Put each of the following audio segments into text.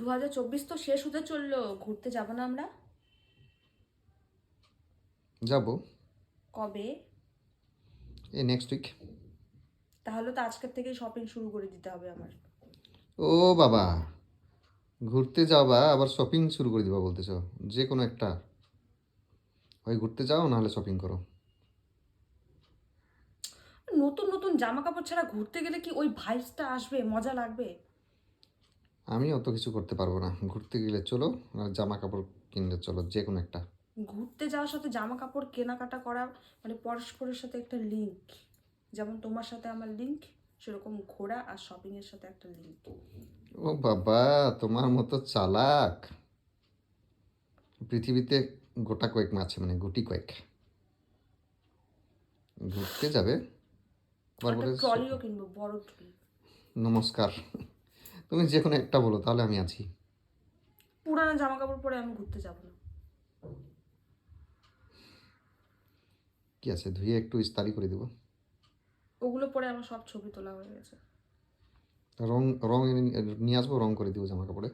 2024 তো শেষ হতে চললো, ঘুরতে যাব না আমরা? যাব। কবে? এই নেক্সট উইক। তাহলে তো আজকের থেকেই শপিং শুরু করে দিতে হবে আমার। ও বাবা, ঘুরতে যাবা আবার শপিং শুরু করে দিবা বলতেছো? যে কোনো একটা, হয় ঘুরতে যাও নাহলে শপিং করো। নতুন নতুন জামা কাপড় ছাড়া ঘুরতে গেলে কি ওই ভাইবসটা আসবে, মজা লাগবে? আমি অত কিছু করতে পারবো না। ঘুরতে গেলে চলো, আর জামা কাপড় কিনলে চলো, যে কোনো একটা। ঘুরতে যাওয়ার সাথে জামা কাপড় কেনাকাটা করা মানে পরস্পরের সাথে একটা লিঙ্ক। যেমন তোমার সাথে আমার লিঙ্ক, সেরকম ঘোরা আর শপিং এর সাথে একটা লিঙ্ক। ও বাবা, তোমার মতো চালাক পৃথিবীতে গোটা কয়েক আছে, মানে গুটি কয়েক। ঘুরতে যাবে আবার একটা বলে ট্রলিও শপিং। কিনবো, বড় ট্রলি। নমস্কার, তুমি যে কোনো একটা বলো, তাহলে আমি আছি। পুরানো জামা কাপড় পরে আমি ঘুরতে যাব না। কি আছে, ধুয়ে একটু ইস্তারি করে দেবো। ওগুলো পরে আমার সব ছবি তোলা হয়ে গেছে। রং রং নিয়ে আসবো, রং করে দিব জামা কাপড়ে।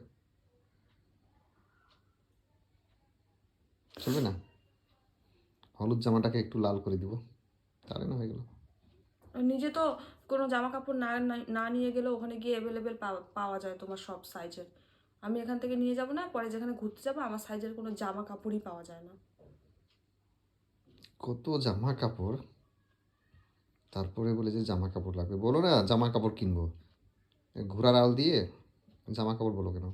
চলবে না? হলুদ জামাটাকে একটু লাল করে দিব, তাহলে না হয়ে গেল। আর নিজে তো কোনো জামা কাপড় না না নিয়ে গেলে ওখানে গিয়ে অ্যাভেলেবেল পাওয়া যায় তোমার সব সাইজের। আমি এখান থেকে নিয়ে যাব না, পরে যেখানে ঘুরতে যাবো আমার সাইজের কোনো জামা কাপড়ই পাওয়া যায় না। কত জামা কাপড়, তারপরে বলে যে জামা কাপড় লাগবে, বলো না জামা কাপড় কিনবো। ঘোড়ার আল দিয়ে জামা কাপড় বলো কেন?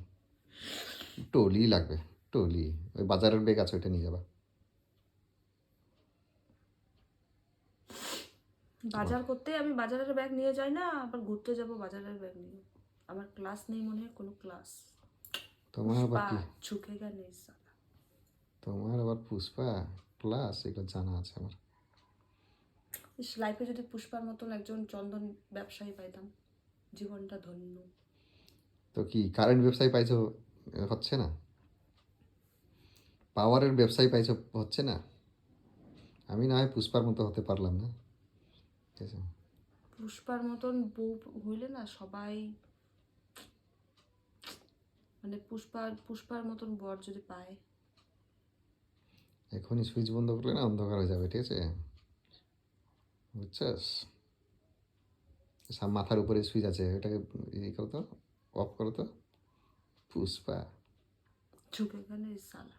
টলি লাগবে, টলি। ওই বাজারের ব্যাগ আছে, ওইটা নিয়ে যাবা। বাজার করতে আমি বাজারের ব্যাগ নিয়ে যাই না, আবার ঘুরতে যাব বাজারের ব্যাগ নিয়ে? আমার ক্লাস নেই মনে হয়, কোনো ক্লাস। তোমার আবার পুষ্পা কি? ঝুঁকেগা নেই সালা। তোমার আবার পুষ্পা ক্লাস, এগুলো জানা আছে আমার। লাইফে যদি পুষ্পার মতন একজন চন্দন ব্যবসায়ী পাইতাম, জীবনটা ধন্য। তো কি কারেন্ট ব্যবসায়ী পাইছো? হচ্ছে না? পাওয়ারের ব্যবসায়ী পাইছো? হচ্ছে না? আমি না হয় পুষ্পার মতো হতে পারলাম না, ঠিক আছে। পুষ্পার মতন বউ হইলে না সবাই, মানে পুষ্পার মতন বর যদি পায়। এখনই সুইচ বন্ধ করলে না অন্ধকার হয়ে যাবে, ঠিক আছে? বুঝছস? মাথার উপরে সুইচ আছে, ওটাকে ই করো তো, অফ করো তো। পুষ্পা। ঝুঁকেগা নেই সালা।